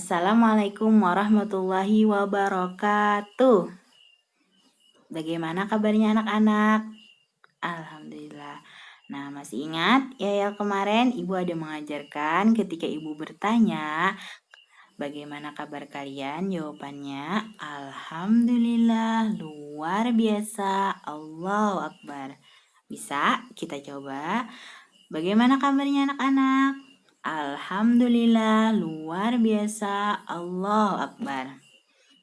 Assalamualaikum warahmatullahi wabarakatuh. Bagaimana kabarnya anak-anak? Alhamdulillah. Nah, masih ingat ya kemarin Ibu ada mengajarkan ketika Ibu bertanya, bagaimana kabar kalian? Jawabannya, Alhamdulillah, luar biasa, Allahu Akbar. Bisa kita coba? Bagaimana kabarnya anak-anak? Alhamdulillah, luar biasa, Allahu Akbar.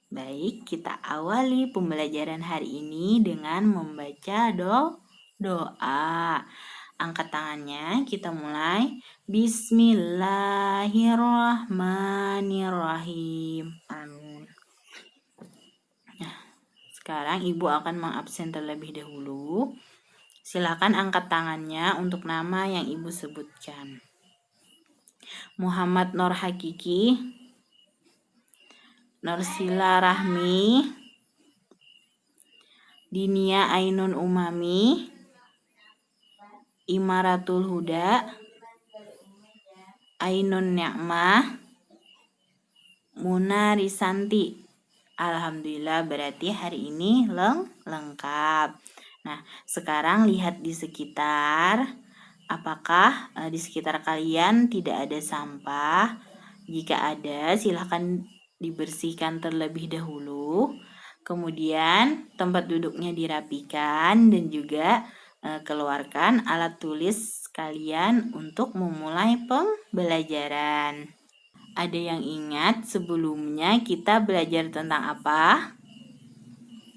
Baik, kita awali pembelajaran hari ini dengan membaca doa. Angkat tangannya, kita mulai. Bismillahirrahmanirrahim. Amin. Nah, sekarang Ibu akan mengabsen terlebih dahulu. Silakan angkat tangannya untuk nama yang Ibu sebutkan. Muhammad Nur Hakiki, Nursila Rahmi, Dinia Ainun Umami, Imaratul Huda, Ainun Ni'mah, Muna Risanti. Alhamdulillah, berarti hari ini lengkap. Nah, sekarang lihat di sekitar. Apakah di sekitar kalian tidak ada sampah? Jika ada, silahkan dibersihkan terlebih dahulu. Kemudian tempat duduknya dirapikan dan juga keluarkan alat tulis kalian untuk memulai pembelajaran. Ada yang ingat sebelumnya kita belajar tentang apa?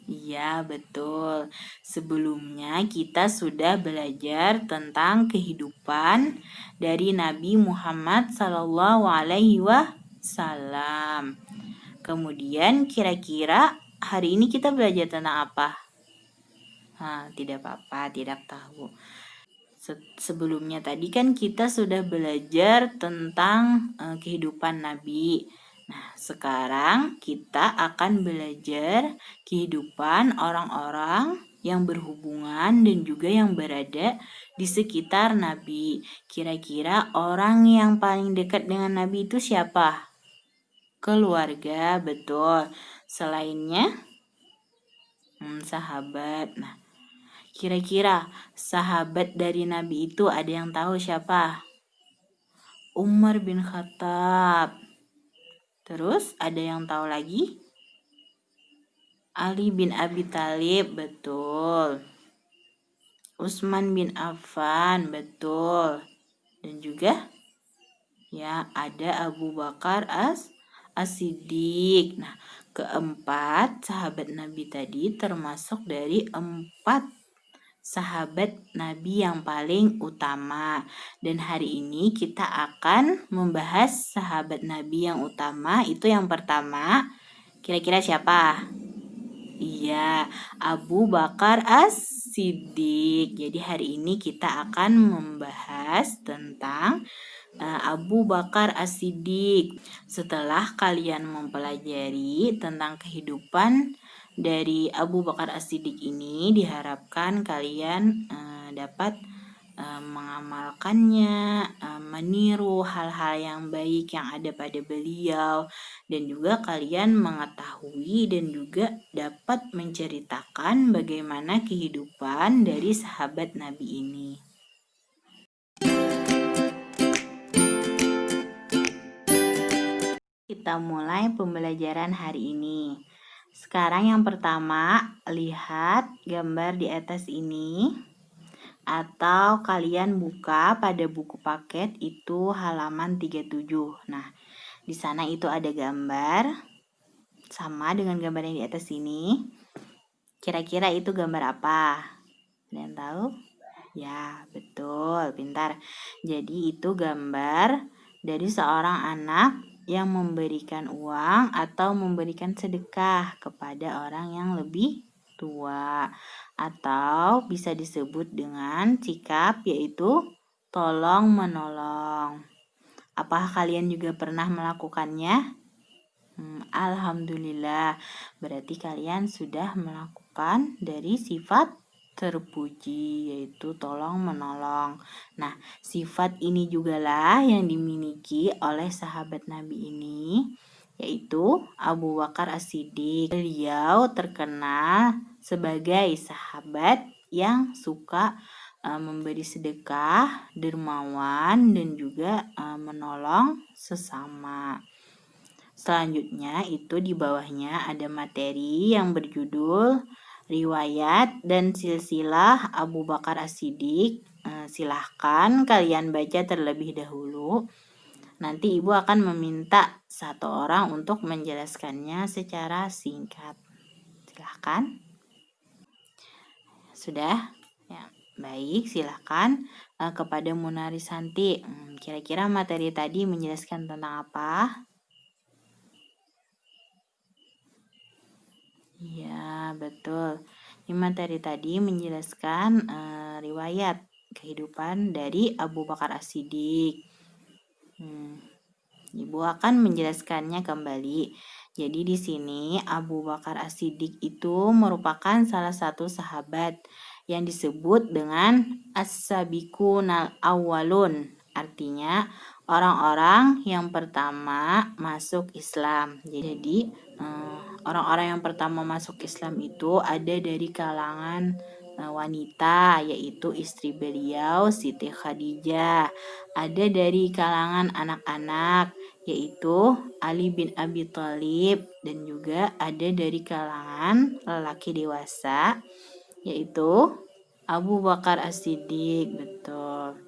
Iya, betul. Sebelumnya kita sudah belajar tentang kehidupan dari Nabi Muhammad SAW. Kemudian kira-kira hari ini kita belajar tentang apa? Tidak apa-apa, tidak tahu. Sebelumnya tadi kan kita sudah belajar tentang kehidupan Nabi. Nah, sekarang kita akan belajar kehidupan orang-orang yang berhubungan dan juga yang berada di sekitar Nabi. Kira-kira orang yang paling dekat dengan Nabi itu siapa? Keluarga, betul. Selainnya, sahabat. Nah, kira-kira sahabat dari Nabi itu ada yang tahu siapa? Umar bin Khattab. Terus ada yang tahu lagi? Ali bin Abi Thalib, betul. Utsman bin Affan, betul. Dan juga ya ada Abu Bakar As-Siddiq. Nah, keempat sahabat Nabi tadi termasuk dari 4 sahabat Nabi yang paling utama. Dan hari ini kita akan membahas sahabat Nabi yang utama. Itu yang pertama, kira-kira siapa? Iya, Abu Bakar As-Siddiq. Jadi hari ini kita akan membahas tentang Abu Bakar As-Siddiq. Setelah kalian mempelajari tentang kehidupan dari Abu Bakar As-Siddiq ini, diharapkan kalian dapat mengamalkannya, meniru hal-hal yang baik yang ada pada beliau, dan juga kalian mengetahui dan juga dapat menceritakan bagaimana kehidupan dari sahabat Nabi ini. Kita mulai pembelajaran hari ini. Sekarang yang pertama, lihat gambar di atas ini. Atau kalian buka pada buku paket itu halaman 37. Nah, di sana itu ada gambar sama dengan gambar yang di atas ini. Kira-kira itu gambar apa? Ada yang tahu? Ya, betul, pintar. Jadi itu gambar dari seorang anak yang memberikan uang atau memberikan sedekah kepada orang yang lebih tua, atau bisa disebut dengan sikap yaitu tolong menolong. Apakah kalian juga pernah melakukannya? Alhamdulillah, berarti kalian sudah melakukan dari sifat terpuji, yaitu tolong menolong. Nah, sifat ini jugalah yang dimiliki oleh sahabat Nabi ini, yaitu Abu Bakar As-Siddiq. Beliau terkenal sebagai sahabat yang suka memberi sedekah, dermawan, dan juga menolong sesama. Selanjutnya itu di bawahnya ada materi yang berjudul riwayat dan silsilah Abu Bakar As-Siddiq. Silahkan kalian baca terlebih dahulu. Nanti ibu akan meminta satu orang untuk menjelaskannya secara singkat. Silahkan. Sudah? Ya, baik, silahkan kepada Munari Santi. Kira-kira materi tadi menjelaskan tentang apa? Iya, betul. Di materi tadi menjelaskan riwayat kehidupan dari Abu Bakar As-Siddiq. Ibu akan menjelaskannya kembali. Jadi di sini Abu Bakar As-Siddiq itu merupakan salah satu sahabat yang disebut dengan as-sabiqunal awwalun. Artinya orang-orang yang pertama masuk Islam. Jadi orang-orang yang pertama masuk Islam itu ada dari kalangan wanita, yaitu istri beliau Siti Khadijah. Ada dari kalangan anak-anak, yaitu Ali bin Abi Thalib, dan juga ada dari kalangan lelaki dewasa, yaitu Abu Bakar As-Siddiq. Betul.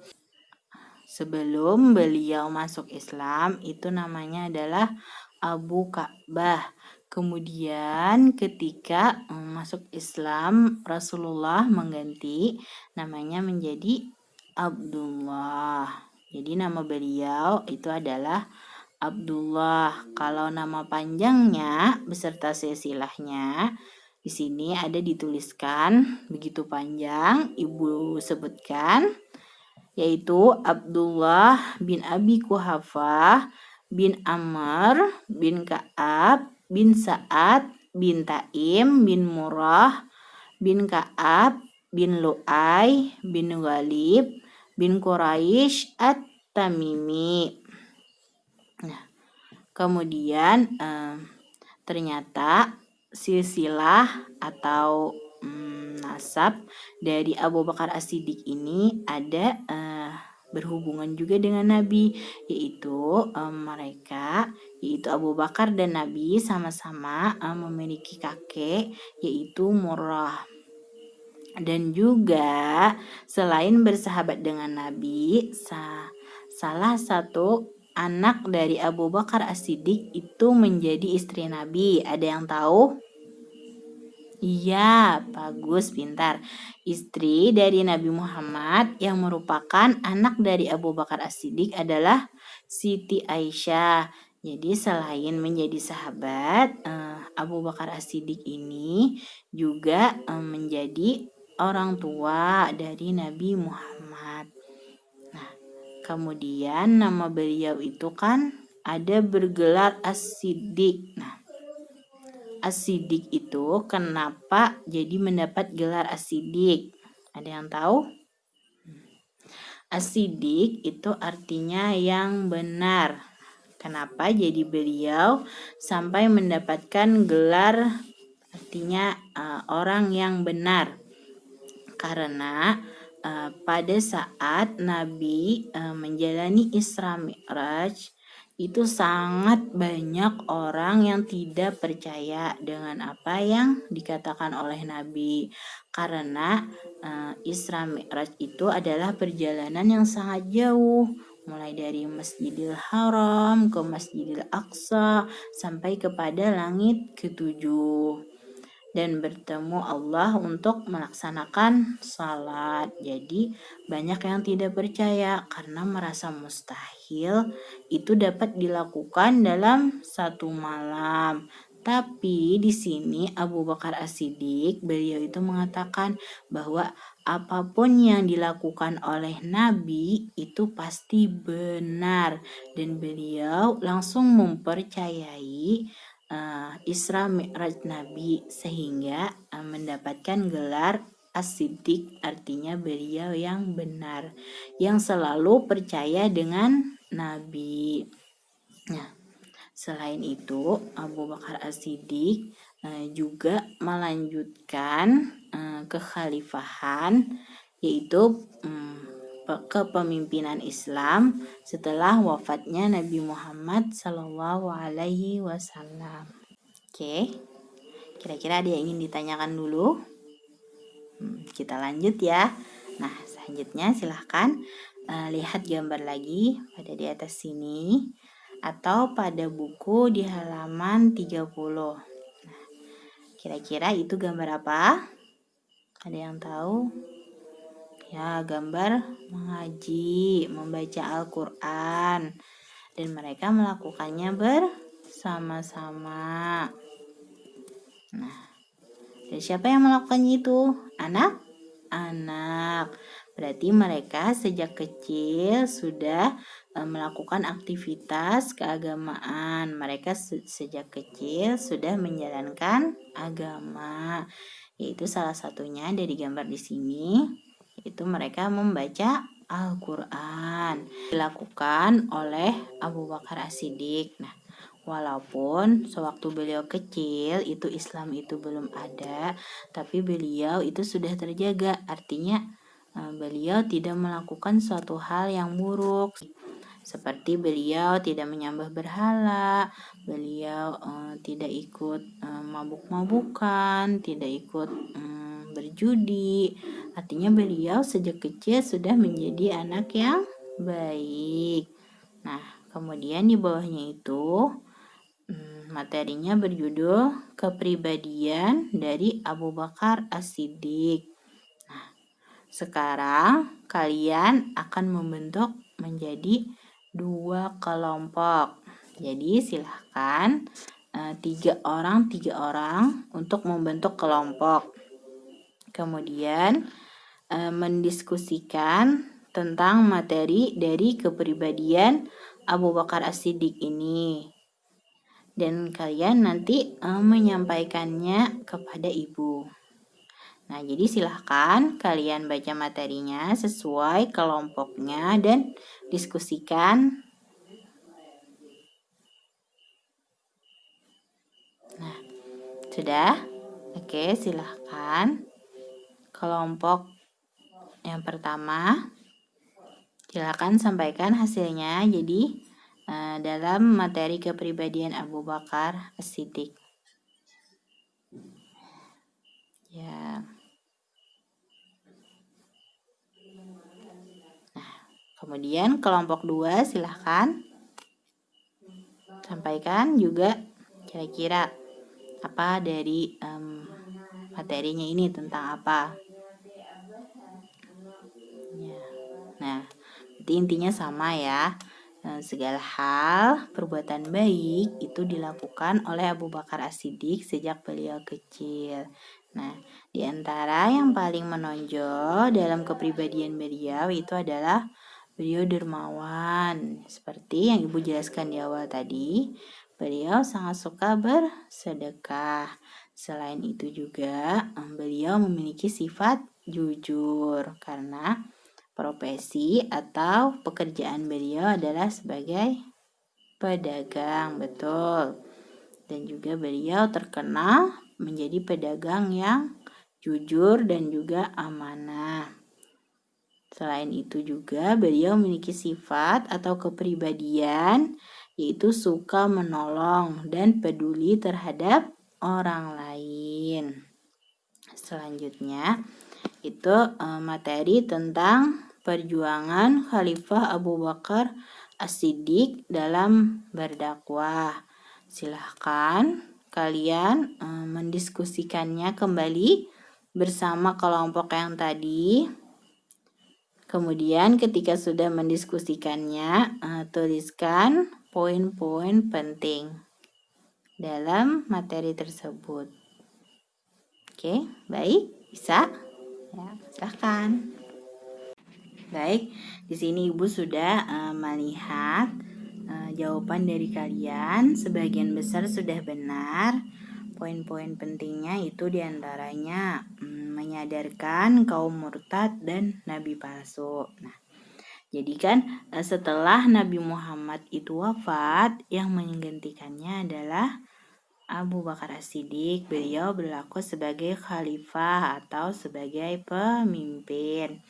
Sebelum beliau masuk Islam, itu namanya adalah Abu Ka'bah. Kemudian ketika masuk Islam, Rasulullah mengganti namanya menjadi Abdullah. Jadi nama beliau itu adalah Abdullah. Kalau nama panjangnya beserta silsilahnya di sini ada dituliskan begitu panjang, ibu sebutkan, yaitu Abdullah bin Abi Quhafah bin Amr bin Ka'ab bin Sa'ad bin Taim bin Murrah bin Ka'ab bin Lu'ay bin Ghalib bin Quraisy At-Tamimi. Nah, kemudian ternyata silsilah atau nasab dari Abu Bakar As-Siddiq ini ada berhubungan juga dengan Nabi, yaitu mereka, yaitu Abu Bakar dan Nabi sama-sama memiliki kakek, yaitu Murrah. Dan juga selain bersahabat dengan Nabi, salah satu anak dari Abu Bakar As-Siddiq itu menjadi istri Nabi. Ada yang tahu? Iya, bagus, pintar. Istri dari Nabi Muhammad yang merupakan anak dari Abu Bakar As-Siddiq adalah Siti Aisyah. Jadi selain menjadi sahabat, Abu Bakar As-Siddiq ini juga menjadi orang tua dari Nabi Muhammad. Nah, kemudian nama beliau itu kan ada bergelar As-Siddiq. Nah, As-Siddiq itu kenapa jadi mendapat gelar As-Siddiq? Ada yang tahu? As-Siddiq itu artinya yang benar. Kenapa jadi beliau sampai mendapatkan gelar artinya orang yang benar? Karena pada saat Nabi menjalani Isra Mi'raj, itu sangat banyak orang yang tidak percaya dengan apa yang dikatakan oleh Nabi. Karena Isra Mi'raj itu adalah perjalanan yang sangat jauh, mulai dari Masjidil Haram ke Masjidil Aqsa sampai kepada langit ketujuh, dan bertemu Allah untuk melaksanakan salat. Jadi banyak yang tidak percaya karena merasa mustahil itu dapat dilakukan dalam satu malam. Tapi di sini Abu Bakar As-Siddiq, beliau itu mengatakan bahwa apapun yang dilakukan oleh Nabi itu pasti benar, dan beliau langsung mempercayai Isra Mi'raj Nabi sehingga mendapatkan gelar As-Siddiq, artinya beliau yang benar, yang selalu percaya dengan Nabi. Nah, Selain itu, Abu Bakar As-Siddiq juga melanjutkan kekhalifahan, yaitu kepemimpinan Islam setelah wafatnya Nabi Muhammad Sallallahu Alaihi Wasallam. Oke, kira-kira ada yang ingin ditanyakan dulu? Kita lanjut ya. Nah, selanjutnya silahkan lihat gambar lagi pada di atas sini atau pada buku di halaman 30. Nah, kira-kira itu gambar apa? Ada yang tahu? Ya, gambar mengaji, membaca Al-Quran. Dan mereka melakukannya bersama-sama. Nah, dan siapa yang melakukannya itu? Anak-anak. Berarti mereka sejak kecil sudah melakukan aktivitas keagamaan. Mereka sejak kecil sudah menjalankan agama. Yaitu salah satunya dari gambar di sini, yaitu mereka membaca Al-Quran. Dilakukan oleh Abu Bakar As-Siddiq. Nah, walaupun sewaktu beliau kecil itu Islam itu belum ada, tapi beliau itu sudah terjaga. Artinya beliau tidak melakukan suatu hal yang buruk, seperti beliau tidak menyembah berhala, beliau tidak ikut mabuk-mabukan, tidak ikut berjudi. Artinya beliau sejak kecil sudah menjadi anak yang baik. Nah, kemudian di bawahnya itu materinya berjudul Kepribadian dari Abu Bakar As-Siddiq. Nah, sekarang kalian akan membentuk menjadi 2 kelompok. Jadi silahkan 3 orang untuk membentuk kelompok. Kemudian mendiskusikan tentang materi dari kepribadian Abu Bakar As-Siddiq ini. Dan kalian nanti menyampaikannya kepada ibu. Nah, jadi silahkan kalian baca materinya sesuai kelompoknya dan diskusikan. Nah, sudah? Oke, silahkan. Kelompok yang pertama, silahkan sampaikan hasilnya. Jadi, dalam materi kepribadian Abu Bakar As-Siddiq. Ya. Nah, kemudian kelompok 2 silahkan sampaikan juga kira-kira apa dari materinya ini tentang apa. Ya. Nah, berarti intinya sama ya. Segala hal perbuatan baik itu dilakukan oleh Abu Bakar As-Siddiq sejak beliau kecil. Nah, di antara yang paling menonjol dalam kepribadian beliau itu adalah beliau dermawan. Seperti yang Ibu jelaskan di awal tadi, beliau sangat suka bersedekah. Selain itu juga beliau memiliki sifat jujur karena profesi atau pekerjaan beliau adalah sebagai pedagang, betul. Dan juga beliau terkenal menjadi pedagang yang jujur dan juga amanah. Selain itu juga beliau memiliki sifat atau kepribadian yaitu suka menolong dan peduli terhadap orang lain. Selanjutnya itu materi tentang perjuangan Khalifah Abu Bakar As-Siddiq dalam berdakwah. Silahkan kalian mendiskusikannya kembali bersama kelompok yang tadi. Kemudian ketika sudah mendiskusikannya, tuliskan poin-poin penting dalam materi tersebut. Oke, baik, bisa? Ya, silahkan. Baik, di sini Ibu sudah melihat jawaban dari kalian. Sebagian besar sudah benar. Poin-poin pentingnya itu diantaranya menyadarkan kaum murtad dan nabi palsu. Nah, Jadi kan setelah Nabi Muhammad itu wafat, yang menggantikannya adalah Abu Bakar As-Siddiq. Beliau berlaku sebagai khalifah atau sebagai pemimpin.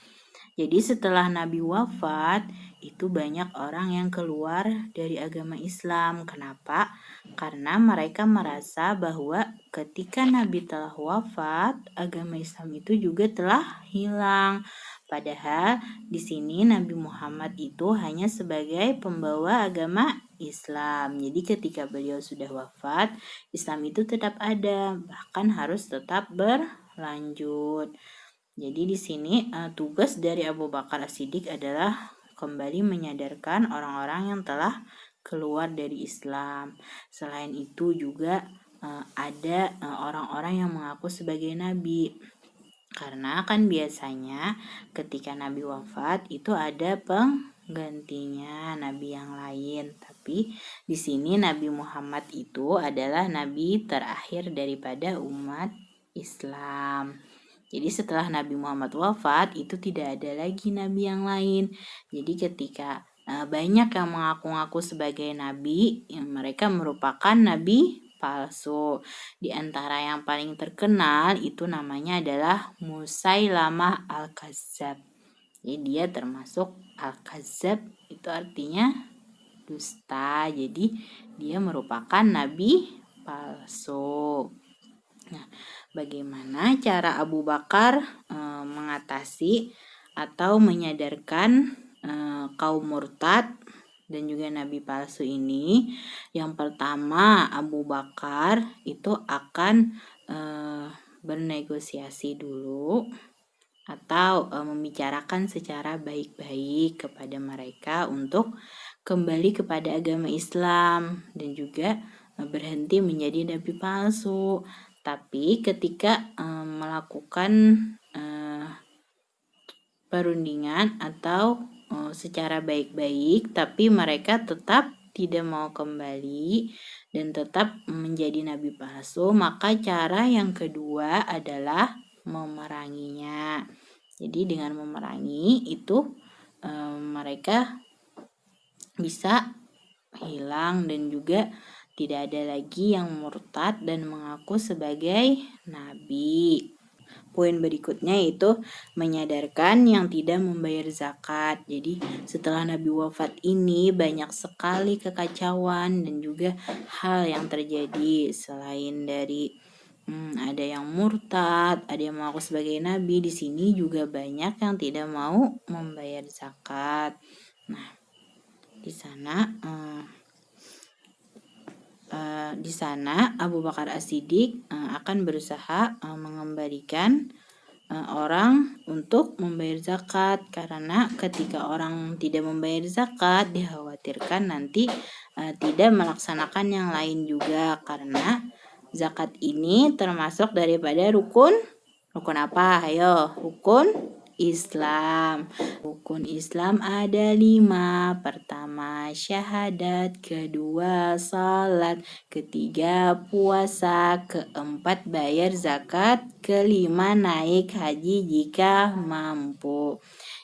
Jadi setelah Nabi wafat, itu banyak orang yang keluar dari agama Islam. Kenapa? Karena mereka merasa bahwa ketika Nabi telah wafat, agama Islam itu juga telah hilang. Padahal di sini Nabi Muhammad itu hanya sebagai pembawa agama Islam. Jadi ketika beliau sudah wafat, Islam itu tetap ada, bahkan harus tetap berlanjut. Jadi di sini tugas dari Abu Bakar As-Siddiq adalah kembali menyadarkan orang-orang yang telah keluar dari Islam. Selain itu juga ada orang-orang yang mengaku sebagai nabi. Karena kan biasanya ketika nabi wafat itu ada penggantinya nabi yang lain. Tapi di sini Nabi Muhammad itu adalah nabi terakhir daripada umat Islam. Jadi setelah Nabi Muhammad wafat itu tidak ada lagi nabi yang lain. Jadi ketika banyak yang mengaku-ngaku sebagai nabi, mereka merupakan nabi palsu. Di antara yang paling terkenal itu namanya adalah Musailamah Al-Kazzab. Jadi dia termasuk Al-Kazzab, itu artinya dusta. Jadi dia merupakan nabi palsu. Nah, bagaimana cara Abu Bakar mengatasi atau menyadarkan kaum murtad dan juga nabi palsu ini? Yang pertama, Abu Bakar itu akan bernegosiasi dulu atau membicarakan secara baik-baik kepada mereka untuk kembali kepada agama Islam dan juga berhenti menjadi nabi palsu. Tapi ketika melakukan perundingan atau secara baik-baik, tapi mereka tetap tidak mau kembali dan tetap menjadi nabi palsu, maka cara yang kedua adalah memeranginya. Jadi dengan memerangi itu mereka bisa hilang dan juga tidak ada lagi yang murtad dan mengaku sebagai nabi. Poin berikutnya itu menyadarkan yang tidak membayar zakat. Jadi setelah Nabi wafat ini banyak sekali kekacauan dan juga hal yang terjadi. Selain dari ada yang murtad, ada yang mengaku sebagai nabi, di sini juga banyak yang tidak mau membayar zakat. Nah, di sana Abu Bakar As-Siddiq akan berusaha mengembalikan orang untuk membayar zakat, karena ketika orang tidak membayar zakat dikhawatirkan nanti tidak melaksanakan yang lain juga, karena zakat ini termasuk daripada rukun apa? Ayo, rukun Islam. Rukun Islam ada 5. Pertama syahadat, kedua salat, ketiga puasa, keempat bayar zakat, kelima naik haji jika mampu.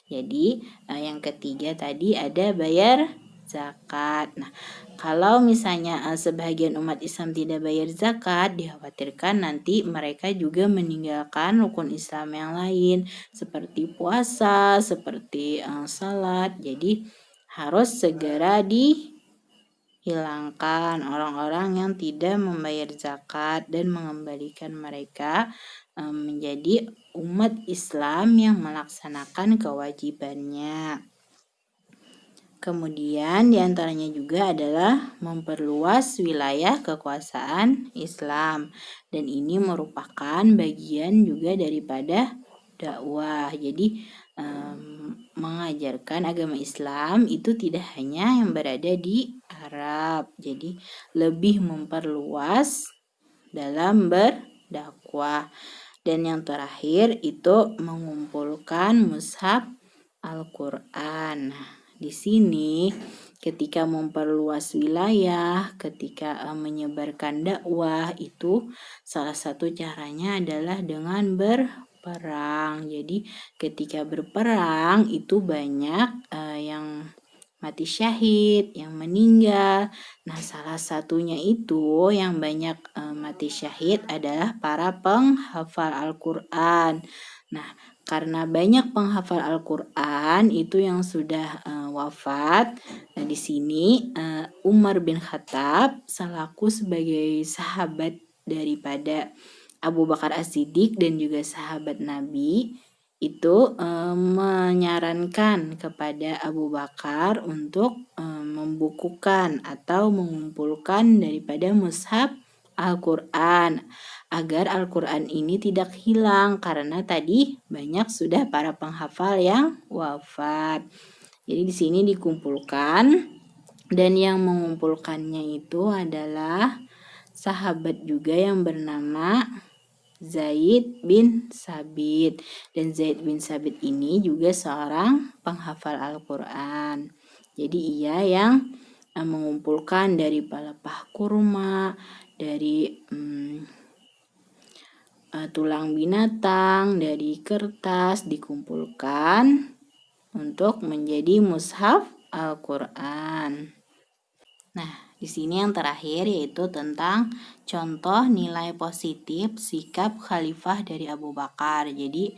Jadi yang ketiga tadi ada bayar zakat. Nah, kalau misalnya sebagian umat Islam tidak bayar zakat, dikhawatirkan nanti mereka juga meninggalkan rukun Islam yang lain seperti puasa, seperti salat. Jadi harus segera dihilangkan orang-orang yang tidak membayar zakat dan mengembalikan mereka menjadi umat Islam yang melaksanakan kewajibannya. Kemudian diantaranya juga adalah memperluas wilayah kekuasaan Islam. Dan ini merupakan bagian juga daripada dakwah. Jadi mengajarkan agama Islam itu tidak hanya yang berada di Arab. Jadi lebih memperluas dalam berdakwah. Dan yang terakhir itu mengumpulkan mushaf Al-Quran. Di sini ketika memperluas wilayah, ketika menyebarkan dakwah, itu salah satu caranya adalah dengan perang. Jadi ketika berperang itu banyak yang mati syahid, yang meninggal. Nah, salah satunya itu yang banyak mati syahid adalah para penghafal Al-Qur'an. Nah, karena banyak penghafal Al-Qur'an itu yang sudah wafat. Nah, di sini Umar bin Khattab selaku sebagai sahabat daripada Abu Bakar As-Siddiq dan juga sahabat Nabi itu menyarankan kepada Abu Bakar untuk membukukan atau mengumpulkan daripada mushaf Al-Qur'an agar Al-Qur'an ini tidak hilang karena tadi banyak sudah para penghafal yang wafat. Jadi di sini dikumpulkan dan yang mengumpulkannya itu adalah sahabat juga yang bernama Zaid bin Sabit. Dan Zaid bin Sabit ini juga seorang penghafal Al-Qur'an. Jadi ia yang mengumpulkan dari pelepah kurma, dari tulang binatang, dari kertas dikumpulkan untuk menjadi mushaf Al-Qur'an. Nah, di sini yang terakhir yaitu tentang contoh nilai positif sikap khalifah dari Abu Bakar. Jadi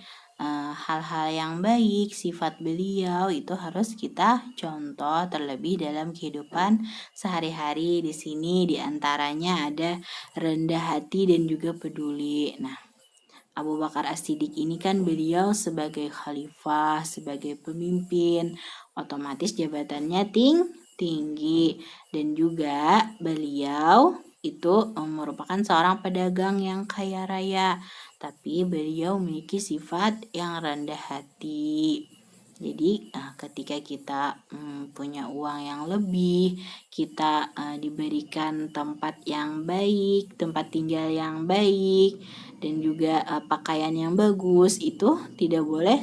hal-hal yang baik sifat beliau itu harus kita contoh terlebih dalam kehidupan sehari-hari. Di sini diantaranya ada rendah hati dan juga peduli. Nah, Abu Bakar As-Siddiq ini kan beliau sebagai khalifah, sebagai pemimpin, otomatis jabatannya tinggi dan juga beliau itu merupakan seorang pedagang yang kaya raya, tapi beliau memiliki sifat yang rendah hati. Jadi ketika kita punya uang yang lebih, kita diberikan tempat yang baik, tempat tinggal yang baik, dan juga pakaian yang bagus, itu tidak boleh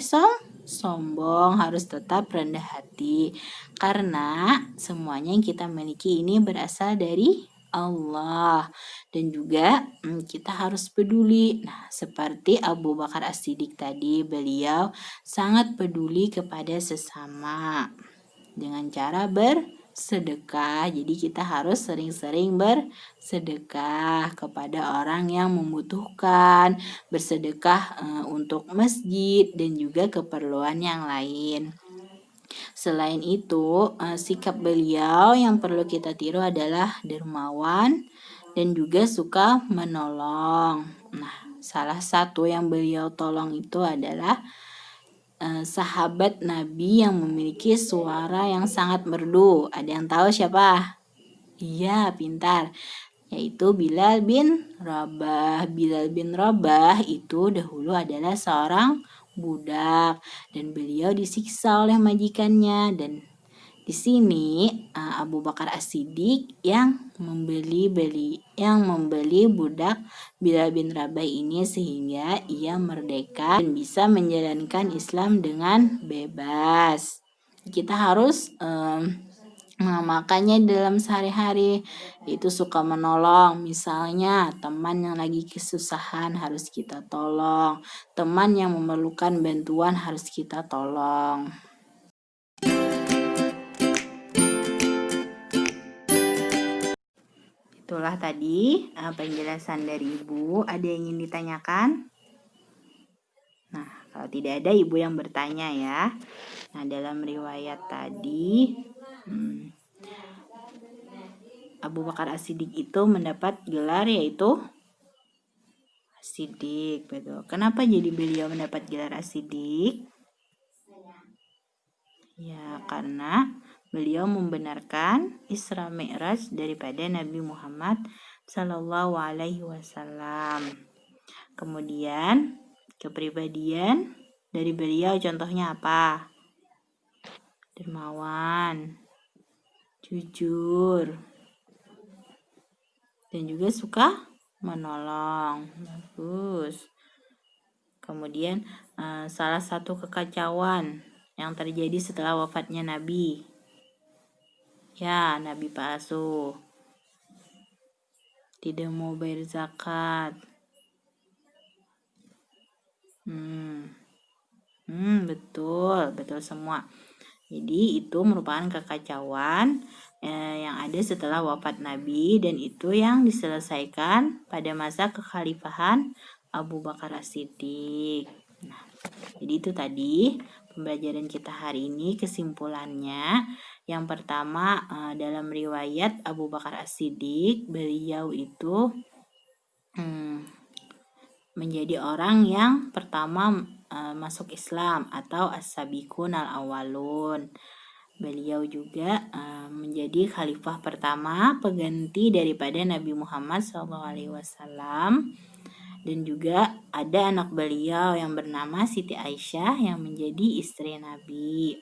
sombong, harus tetap rendah hati. Karena semuanya yang kita miliki ini berasal dari Allah dan juga kita harus peduli. Nah, seperti Abu Bakar As-Siddiq tadi, beliau sangat peduli kepada sesama dengan cara bersedekah. Jadi kita harus sering-sering bersedekah kepada orang yang membutuhkan, bersedekah untuk masjid dan juga keperluan yang lain. Selain itu, sikap beliau yang perlu kita tiru adalah dermawan dan juga suka menolong. Nah, salah satu yang beliau tolong itu adalah sahabat Nabi yang memiliki suara yang sangat merdu. Ada yang tahu siapa? Iya, pintar. Yaitu Bilal bin Rabah. Bilal bin Rabah itu dahulu adalah seorang budak dan beliau disiksa oleh majikannya, dan di sini Abu Bakar As-Siddiq yang membeli budak Bilal bin Rabah ini sehingga ia merdeka dan bisa menjalankan Islam dengan bebas. Kita harus mengamalkannya dalam sehari-hari, itu suka menolong. Misalnya teman yang lagi kesusahan harus kita tolong, teman yang memerlukan bantuan harus kita tolong. Itulah tadi penjelasan dari Ibu. Ada yang ingin ditanyakan? Nah, kalau tidak ada, Ibu yang bertanya ya. Nah, dalam riwayat tadi Abu Bakar As-Siddiq itu mendapat gelar yaitu As-Siddiq, betul. Kenapa jadi beliau mendapat gelar As-Siddiq? Ya, karena beliau membenarkan Isra Mi'raj daripada Nabi Muhammad Sallallahu Alaihi Wasallam. Kemudian kepribadian dari beliau contohnya apa? Dermawan, jujur, dan juga suka menolong. Bagus. Kemudian salah satu kekacauan yang terjadi setelah wafatnya Nabi. Ya, Nabi palsu. Tidak mau bayar zakat. betul semua. Jadi itu merupakan kekacauan yang ada setelah wafat Nabi, dan itu yang diselesaikan pada masa kekhalifahan Abu Bakar As-Siddiq. Nah, jadi itu tadi pembelajaran kita hari ini. Kesimpulannya, yang pertama, dalam riwayat Abu Bakar As-Siddiq, beliau itu menjadi orang yang pertama masuk Islam atau as-sabiqun al-awwalun. Beliau juga menjadi khalifah pertama pengganti daripada Nabi Muhammad SAW. Dan juga ada anak beliau yang bernama Siti Aisyah yang menjadi istri Nabi.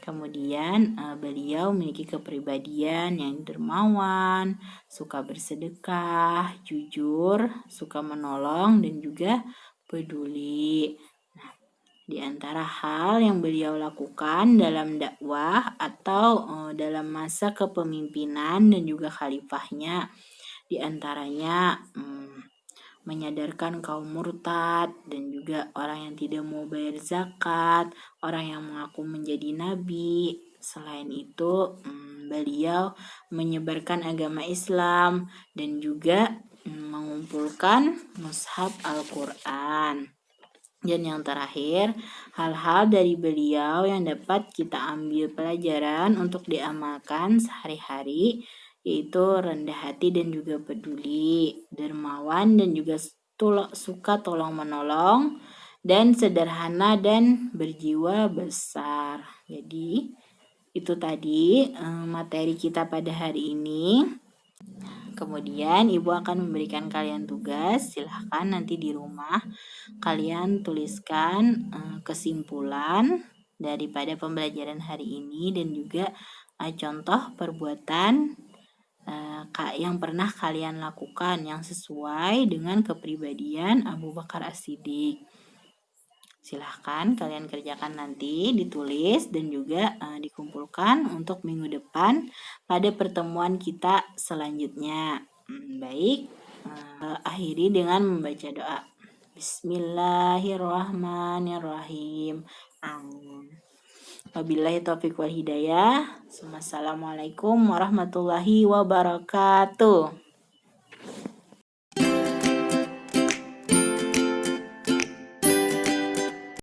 Kemudian beliau memiliki kepribadian yang dermawan, suka bersedekah, jujur, suka menolong, dan juga peduli. Nah, di antara hal yang beliau lakukan dalam dakwah atau dalam masa kepemimpinan dan juga khalifahnya, di antaranya menyadarkan kaum murtad dan juga orang yang tidak mau bayar zakat, orang yang mengaku menjadi nabi. Selain itu, beliau menyebarkan agama Islam dan juga mengumpulkan mushaf Al-Quran. Dan yang terakhir, hal-hal dari beliau yang dapat kita ambil pelajaran untuk diamalkan sehari-hari, yaitu rendah hati dan juga peduli, dermawan dan juga suka tolong menolong, dan sederhana dan berjiwa besar. Jadi itu tadi materi kita pada hari ini. Kemudian ibu akan memberikan kalian tugas. Silahkan nanti di rumah kalian tuliskan kesimpulan daripada pembelajaran hari ini, dan juga contoh perbuatan yang pernah kalian lakukan yang sesuai dengan kepribadian Abu Bakar As-Siddiq. Silahkan kalian kerjakan nanti, ditulis dan juga dikumpulkan untuk minggu depan pada pertemuan kita selanjutnya. Baik, akhiri dengan membaca doa. Bismillahirrahmanirrahim. Amin. Wabillahi taufiq wal hidayah. Assalamualaikum warahmatullahi wabarakatuh.